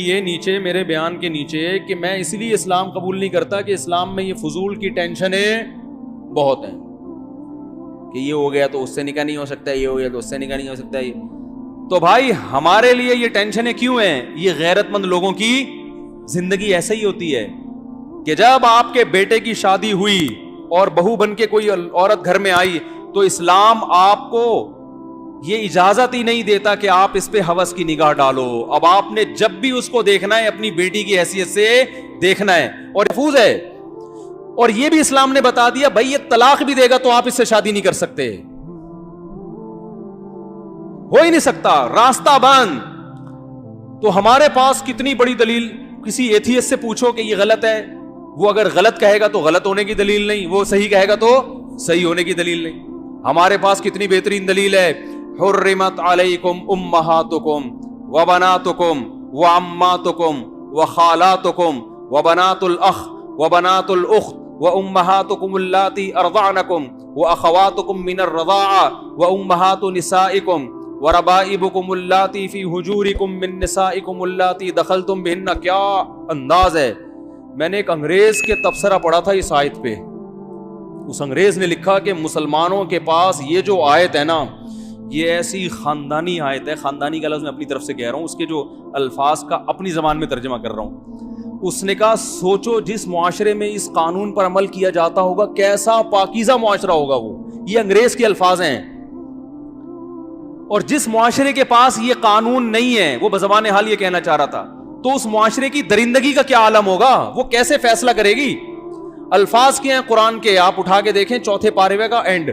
یہ نیچے میرے بیان کے نیچے کہ میں اس لیے اسلام قبول نہیں کرتا کہ اسلام میں یہ فضول کی ٹینشنیں بہت ہیں کہ یہ ہو گیا تو اس سے نکاح نہیں ہو سکتا، یہ ہو گیا تو اس سے نکاح نہیں ہو سکتا. تو بھائی ہمارے لیے یہ ٹینشنیں کیوں ہیں؟ یہ غیرت مند لوگوں کی زندگی ایسے ہی ہوتی ہے کہ جب آپ کے بیٹے کی شادی ہوئی اور بہو بن کے کوئی عورت گھر میں آئی تو اسلام آپ کو یہ اجازت ہی نہیں دیتا کہ آپ اس پہ ہوس کی نگاہ ڈالو. اب آپ نے جب بھی اس کو دیکھنا ہے اپنی بیٹی کی حیثیت سے دیکھنا ہے اور محفوظ ہے. اور یہ بھی اسلام نے بتا دیا بھائی یہ طلاق بھی دے گا تو آپ اس سے شادی نہیں کر سکتے، ہو ہی نہیں سکتا، راستہ بند. تو ہمارے پاس کتنی بڑی دلیل، کسی ایتھیسٹ سے پوچھو کہ یہ غلط ہے، وہ اگر غلط کہے گا تو غلط ہونے کی دلیل نہیں، وہ صحیح کہے گا تو صحیح ہونے کی دلیل نہیں. ہمارے پاس کتنی بہترین دلیل ہے. حرمت علیکم امہاتکم وبناتکم وعماتکم وخالاتکم وبنات الاخ وبنات الاخت وامہاتکم اللاتی ارضعنکم واخواتکم من الرضاعہ وامہات نسائکم وربائبکم اللاتی فی حجورکم من نسائکم اللاتی دخلتم بہن. کیا انداز ہے. میں نے ایک انگریز کے تبصرہ پڑھا تھا اس آیت پہ. اس انگریز نے لکھا کہ مسلمانوں کے پاس یہ جو آیت ہے نا یہ ایسی خاندانی آیت ہے، خاندانی کا لفظ میں اپنی طرف سے کہہ رہا ہوں، اس کے جو الفاظ کا اپنی زبان میں ترجمہ کر رہا ہوں. اس نے کہا سوچو جس معاشرے میں اس قانون پر عمل کیا جاتا ہوگا کیسا پاکیزہ معاشرہ ہوگا وہ. یہ انگریز کے الفاظ ہیں. اور جس معاشرے کے پاس یہ قانون نہیں ہے وہ بزبان حال یہ کہنا چاہ رہا تھا تو اس معاشرے کی درندگی کا کیا عالم ہوگا، وہ کیسے فیصلہ کرے گی. الفاظ کیا ہیں قرآن کے، آپ اٹھا کے دیکھیں چوتھے پارے کا اینڈ.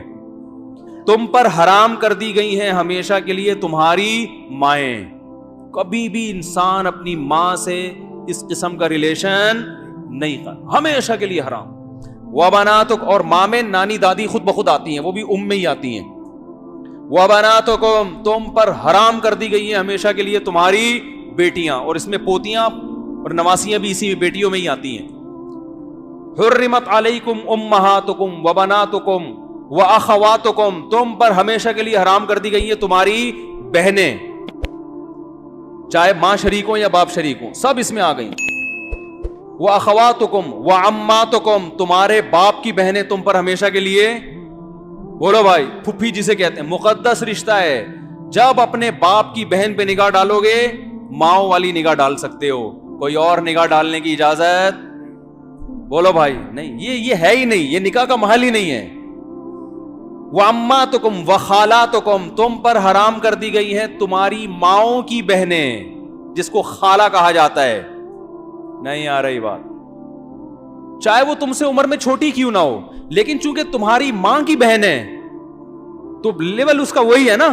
تم پر حرام کر دی گئی ہیں ہمیشہ کے لیے تمہاری مائیں. کبھی بھی انسان اپنی ماں سے اس قسم کا ریلیشن نہیں کر، ہمیشہ کے لیے حرام. وبناتک، اور ماں میں نانی دادی خود بخود آتی ہیں، وہ بھی ام میں ہی آتی ہیں. وبناتکم، تم پر حرام کر دی گئی ہیں ہمیشہ کے لیے تمہاری بیٹیاں، اور اس میں پوتیاں اور نواسیاں بھی اسی بیٹیوں میں ہی آتی ہیں. حرمت علیکم امہاتکم وبناتکم واخواتکم، تم پر ہمیشہ کے لیے حرام کر دی گئی ہیں تمہاری بہنیں، چاہے ماں شریک ہوں یا باپ شریک ہوں، سب اس میں آ گئیں. واخواتکم وعماتکم، تمہارے باپ کی بہنیں تم پر ہمیشہ کے لیے، بولو بھائی، پھپھی جسے کہتے ہیں، مقدس رشتہ ہے. جب اپنے باپ کی بہن پہ نگاہ ڈالو گے ماؤں والی نگاہ ڈال سکتے ہو، کوئی اور نگاہ ڈالنے کی اجازت، بولو بھائی، نہیں. یہ ہے ہی نہیں، یہ نکاح کا محل ہی نہیں ہے. وَأَمَّاتُكُمْ وَخَالَاتُكُمْ، تم پر حرام کر دی گئی ہیں تمہاری ماؤں کی بہنیں، جس کو خالہ کہا جاتا ہے. نہیں آ رہی بات. چاہے وہ تم سے عمر میں چھوٹی کیوں نہ ہو، لیکن چونکہ تمہاری ماں کی بہن ہے تو لیول اس کا وہی ہے نا.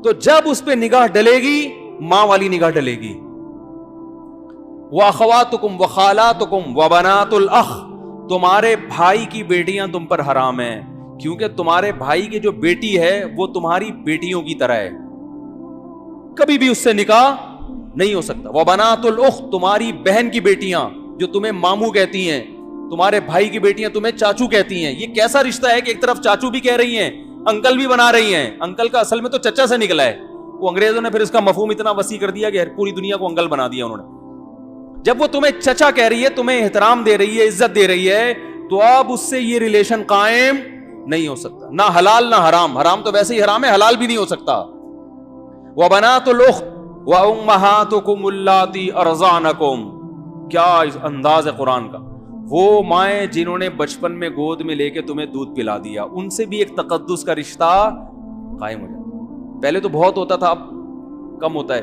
تو جب اس پہ نگاہ ڈلے گی ماں والی نگاہ ڈلے گی. وَأَخَوَاتُكُمْ وَخَالَاتُكُمْ وَبَنَاتُ الْأَخِ، تمہارے بھائی کی بیٹیاں تم پر حرام ہیں، کیونکہ تمہارے بھائی کی جو بیٹی ہے وہ تمہاری بیٹیوں کی طرح ہے، کبھی بھی اس سے نکاح نہیں ہو سکتا. وَبَنَاتُ الْأُخْتِ، تمہاری بہن کی بیٹیاں جو تمہیں ماموں کہتی ہیں، تمہارے بھائی کی بیٹیاں تمہیں چاچو کہتی ہیں. یہ کیسا رشتہ ہے کہ ایک طرف چاچو بھی کہہ رہی ہیں، انکل بھی بنا رہی ہیں. انکل کا اصل میں تو چچا سے نکلا ہے، وہ انگریزوں نے پھر اس کا مفہوم اتنا وسیع کر دیا کہ پوری دنیا کو انکل بنا دیا انہوں نے. جب وہ تمہیں چچا کہہ رہی ہے، تمہیں احترام دے رہی ہے، عزت دے رہی ہے، تو اب اس سے یہ ریلیشن قائم نہیں ہو سکتا، نہ حلال نہ حرام. حرام تو ویسے ہی حرام ہے، حلال بھی نہیں ہو سکتا. وَبَنَاتُ الْأُخْتِ وَأُمَّهَاتُكُمُ اللَّاتِي أَرْضَعْنَكُمْ، کیا انداز ہے قرآن کا. وہ مائیں جنہوں نے بچپن میں گود میں لے کے تمہیں دودھ پلا دیا، ان سے بھی ایک تقدس کا رشتہ قائم ہو جاتا. پہلے تو بہت ہوتا تھا، اب کم ہوتا ہے.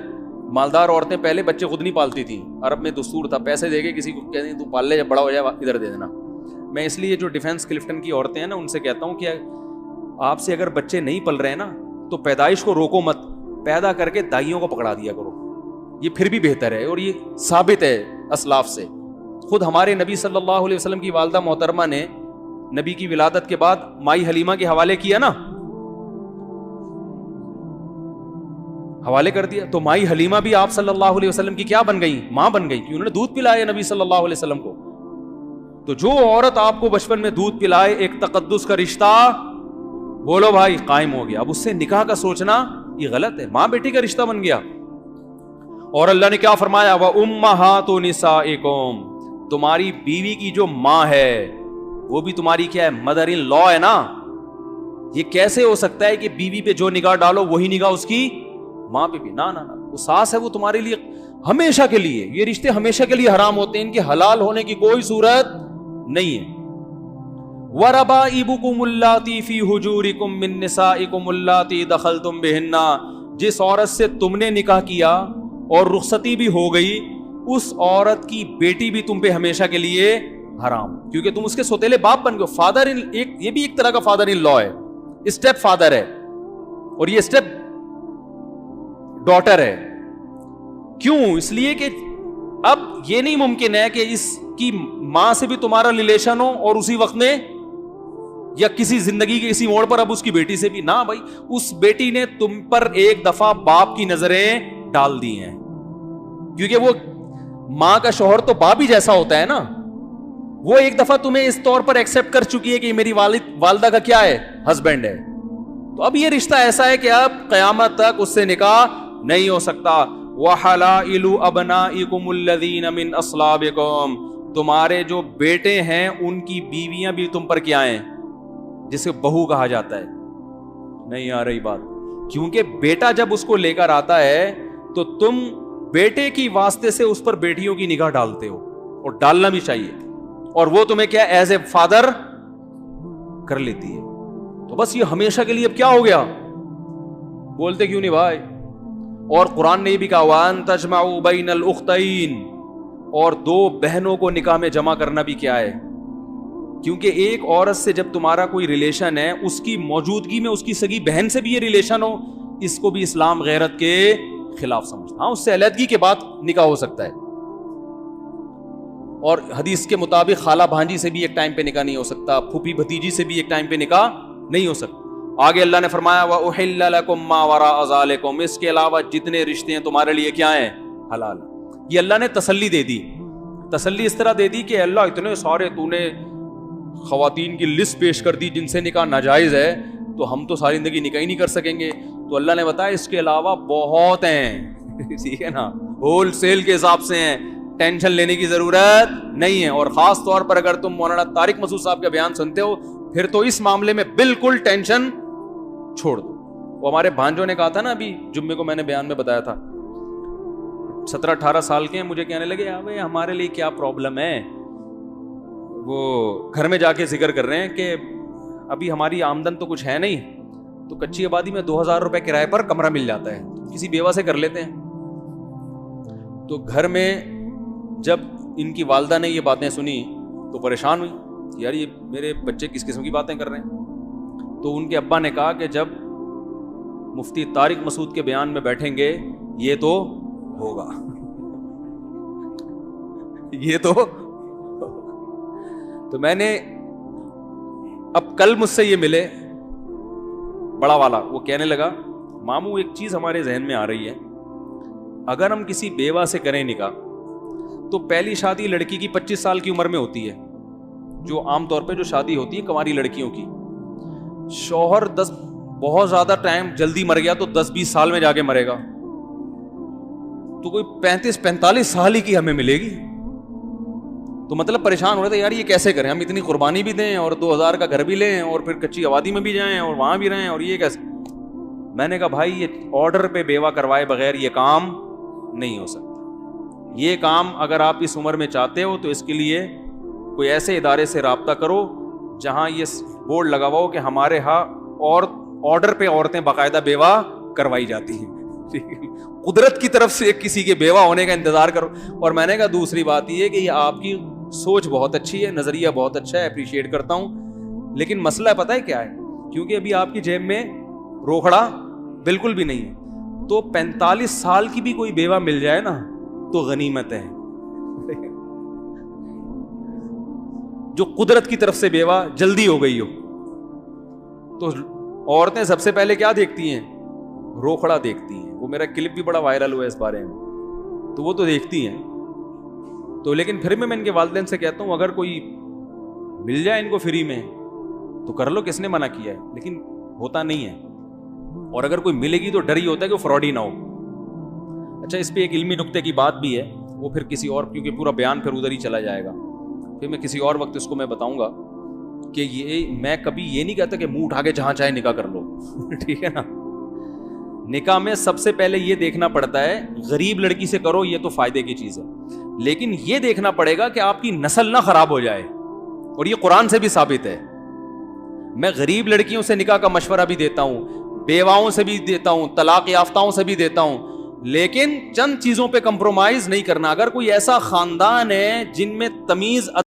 مالدار عورتیں پہلے بچے خود نہیں پالتی تھیں، عرب میں دستور تھا، پیسے دے کے کسی کو کہتے ہیں تو پال لے، جب بڑا ہو جائے ادھر دے دینا. میں اس لیے جو ڈیفینس کلفٹن کی عورتیں ہیں نا ان سے کہتا ہوں کہ آپ سے اگر بچے نہیں پل رہے ہیں نا تو پیدائش کو روکو مت، پیدا کر کے دائیوں کو پکڑا دیا کرو، یہ پھر بھی بہتر ہے. اور یہ ثابت ہے اسلاف سے. خود ہمارے نبی صلی اللہ علیہ وسلم کی والدہ محترمہ نے نبی کی ولادت کے بعد مائی حلیمہ کے حوالے کیا نا، حوالے کر دیا. تو مائی حلیمہ بھی آپ صلی اللہ علیہ وسلم کی کیا بن گئی؟ ماں بن گئی، کہ انہوں نے دودھ پلایا نبی صلی اللہ علیہ وسلم کو. تو جو عورت آپ کو بچپن میں دودھ پلائے، ایک تقدس کا رشتہ، بولو بھائی، قائم ہو گیا. اب اس سے نکاح کا سوچنا یہ غلط ہے. ماں بیٹی کا رشتہ بن گیا. اور اللہ نے کیا فرمایا؟ وَأُمَّهَاتُ نِسَائِكُمْ، تمہاری بیوی کی جو ماں ہے وہ بھی تمہاری کیا ہے؟ مدر ان لا ہے نا. یہ کیسے ہو سکتا ہے کہ بیوی پہ جو نگاہ ڈالو وہی نگاہ اس کی ماں پہ بھی؟ نہ نہ نہ، وہ ساس ہے، وہ تمہارے لیے ہمیشہ کے لیے، یہ رشتے ہمیشہ کے لیے حرام ہوتے ہیں، ان کے حلال ہونے کی کوئی صورت نہیں ہے. وَرَبَائِبُكُمُ اللَّاتِي فِي حُجُورِكُم مِّن نِّسَائِكُمُ اللَّاتِي دَخَلْتُم بِهِنَّ، جس عورت سے تم نے نکاح کیا اور رخصتی بھی ہو گئی، اس عورت کی بیٹی بھی تم پہ ہمیشہ کے لیے حرام، کیونکہ تم اس کے سوتیلے باپ بن گئے. فادر ان، یہ بھی ایک طرح کا فادر ان لا ہے، اسٹیپ فادر ہے، اور یہ اسٹیپ ڈاٹر ہے. کیوں؟ اس لیے کہ اب یہ نہیں ممکن ہے کہ اس کی ماں سے بھی تمہارا ریلیشن ہو اور اسی وقت میں یا کسی زندگی کے کسی موڑ پر اب اس کی بیٹی سے بھی نہ. بھائی اس بیٹی نے تم پر ایک دفعہ باپ کی نظریں ڈال دی ہیں، کیونکہ وہ ماں کا شوہر تو باپ ہی جیسا ہوتا ہے نا. وہ ایک دفعہ تمہیں اس طور پر ایکسپٹ کر چکی ہے کہ یہ میری والدہ کا کیا ہے؟ ہسبینڈ ہے. تو اب یہ رشتہ ایسا ہے کہ اب قیامت تک اس سے نکاح نہیں ہو سکتا. وَحَلَائِلُ أَبْنَائِكُمُ الَّذِينَ مِنْ أَصْلَابِكُمْ، تمہارے جو بیٹے ہیں ان کی بیویاں بھی تم پر کیا ہیں؟ جسے بہو کہا جاتا ہے. نہیں آ رہی بات؟ کیونکہ بیٹا جب اس کو لے کر آتا ہے تو تم بیٹے کی واسطے سے اس پر بیٹیوں کی نگاہ ڈالتے ہو، اور ڈالنا بھی چاہیے، اور وہ تمہیں کیا ایز اے فادر کر لیتی ہے. تو بس یہ ہمیشہ کے لیے اب کیا ہو گیا؟ بولتے کیوں نہیں بھائی؟ اور قرآن نے یہ بھی کہا وَأَن تَجْمَعُوا بَيْنَ الْأُخْتَيْنِ، اور دو بہنوں کو نکاح میں جمع کرنا بھی کیا ہے؟ کیونکہ ایک عورت سے جب تمہارا کوئی ریلیشن ہے، اس کی موجودگی میں اس کی سگی بہن سے بھی یہ ریلیشن ہو، اس کو بھی اسلام غیرت کے خلاف سمجھتا. ہاں اس سے علیحدگی کے بعد نکاح ہو سکتا ہے، اور حدیث کے مطابق خالہ بھانجی سے بھی ایک ٹائم پہ نکاح نہیں ہو سکتا، پھوپھی بھتیجی سے بھی ایک ٹائم پہ نکاح نہیں ہو سکتا. آگے اللہ نے فرمایا وَأُحِلَّ لَكُم مَّا وَرَاءَ ذَلِكُمْ، اس کے علاوہ جتنے رشتے ہیں تمہارے لیے کیا ہیں؟ حلال. یہ اللہ نے تسلی دے دی. تسلی اس طرح دے دی کہ اللہ اتنے سارے تو نے خواتین کی لسٹ پیش کر دی جن سے نکاح ناجائز ہے، تو ہم تو ساری زندگی نکاح ہی نہیں کر سکیں گے. تو اللہ نے بتایا اس کے علاوہ بہت ہیں، ٹھیک ہے نا، ہول سیل کے حساب سے ہیں، ٹینشن لینے کی ضرورت نہیں ہے. اور خاص طور پر اگر تم مولانا طارق مسعود صاحب کا بیان سنتے ہو پھر تو اس معاملے میں بالکل ٹینشن چھوڑ دو. وہ ہمارے بھانجوں نے کہا تھا نا، ابھی جمعے کو میں نے بیان میں بتایا تھا، 17-18 سال کے ہیں، مجھے کہنے لگے ابے ہمارے لیے کیا پرابلم ہے. وہ گھر میں جا کے ذکر کر رہے ہیں کہ ابھی ہماری آمدن تو کچھ ہے نہیں، تو کچی آبادی میں 2000 روپے کرائے پر کمرہ مل جاتا ہے، کسی بیوہ سے کر لیتے ہیں. تو گھر میں جب ان کی والدہ نے یہ باتیں سنی تو پریشان ہوئی، یار یہ میرے بچے کس قسم کی باتیں کر رہے ہیں. تو ان کے ابا نے کہا کہ جب مفتی طارق مسعود کے بیان میں بیٹھیں گے یہ تو ہوگا، یہ تو میں نے اب کل مجھ سے یہ ملے بڑا والا، وہ کہنے لگا ماموں ایک چیز ہمارے ذہن میں آ رہی ہے، اگر ہم کسی بیوہ سے کریں نکاح تو پہلی شادی لڑکی کی 25 سال کی عمر میں ہوتی ہے، جو عام طور پہ جو شادی ہوتی ہے کنواری لڑکیوں کی. شوہر بہت زیادہ ٹائم جلدی مر گیا تو 10-20 سال میں جا کے مرے گا، تو کوئی 35-45 سال ہی کی ہمیں ملے گی. تو مطلب پریشان ہو رہے تھے یار یہ کیسے کریں، ہم اتنی قربانی بھی دیں اور 2000 کا گھر بھی لیں اور پھر کچی آبادی میں بھی جائیں اور وہاں بھی رہیں، اور یہ کیسے. میں نے کہا بھائی یہ آرڈر پہ بیوہ کروائے بغیر یہ کام نہیں ہو سکتا. یہ کام اگر آپ اس عمر میں چاہتے ہو تو اس کے لیے کوئی ایسے ادارے سے رابطہ کرو جہاں یہ بورڈ لگا ہوا ہو کہ ہمارے ہاں اور آرڈر پہ عورتیں باقاعدہ بیوہ کروائی جاتی ہیں. قدرت کی طرف سے کسی کے بیوہ ہونے کا انتظار کرو. اور میں نے کہا دوسری بات یہ کہ یہ آپ کی سوچ بہت اچھی ہے، نظریہ بہت اچھا ہے، اپریشیٹ کرتا ہوں، لیکن مسئلہ پتہ ہے کیا ہے، کیونکہ ابھی آپ کی جیب میں روکھڑا بالکل بھی نہیں ہے، تو 45 سال کی بھی کوئی بیوہ مل جائے نا تو غنیمت ہے. جو قدرت کی طرف سے بیوہ جلدی ہو گئی ہو، تو عورتیں سب سے پہلے کیا دیکھتی ہیں؟ روکھڑا دیکھتی ہیں. وہ میرا کلپ بھی بڑا وائرل ہوا ہے اس بارے میں، تو وہ تو دیکھتی ہیں. تو لیکن پھر میں ان کے والدین سے کہتا ہوں اگر کوئی مل جائے ان کو فری میں تو کر لو، کس نے منع کیا ہے، لیکن ہوتا نہیں ہے. اور اگر کوئی ملے گی تو ڈر ہی ہوتا ہے کہ فراڈ ہی نہ ہو. اچھا اس پہ ایک علمی نکتے کی بات بھی ہے, وہ پھر کسی اور, کیونکہ پورا بیان پھر ادھر ہی چلا جائے گا, پھر میں کسی اور وقت اس کو میں بتاؤں گا کہ یہ میں کبھی یہ نہیں کہتا کہ منہ اٹھا کے جہاں چاہے نکاح کر لو ٹھیک ہے نا. نکاح میں سب سے پہلے یہ دیکھنا پڑتا ہے, غریب لڑکی سے کرو یہ تو فائدے کی چیز ہے, لیکن یہ دیکھنا پڑے گا کہ آپ کی نسل نہ خراب ہو جائے, اور یہ قرآن سے بھی ثابت ہے. میں غریب لڑکیوں سے نکاح کا مشورہ بھی دیتا ہوں, بیواؤں سے بھی دیتا ہوں, طلاق یافتاؤں سے بھی دیتا ہوں, لیکن چند چیزوں پہ کمپرومائز نہیں کرنا. اگر کوئی ایسا خاندان ہے جن میں تمیز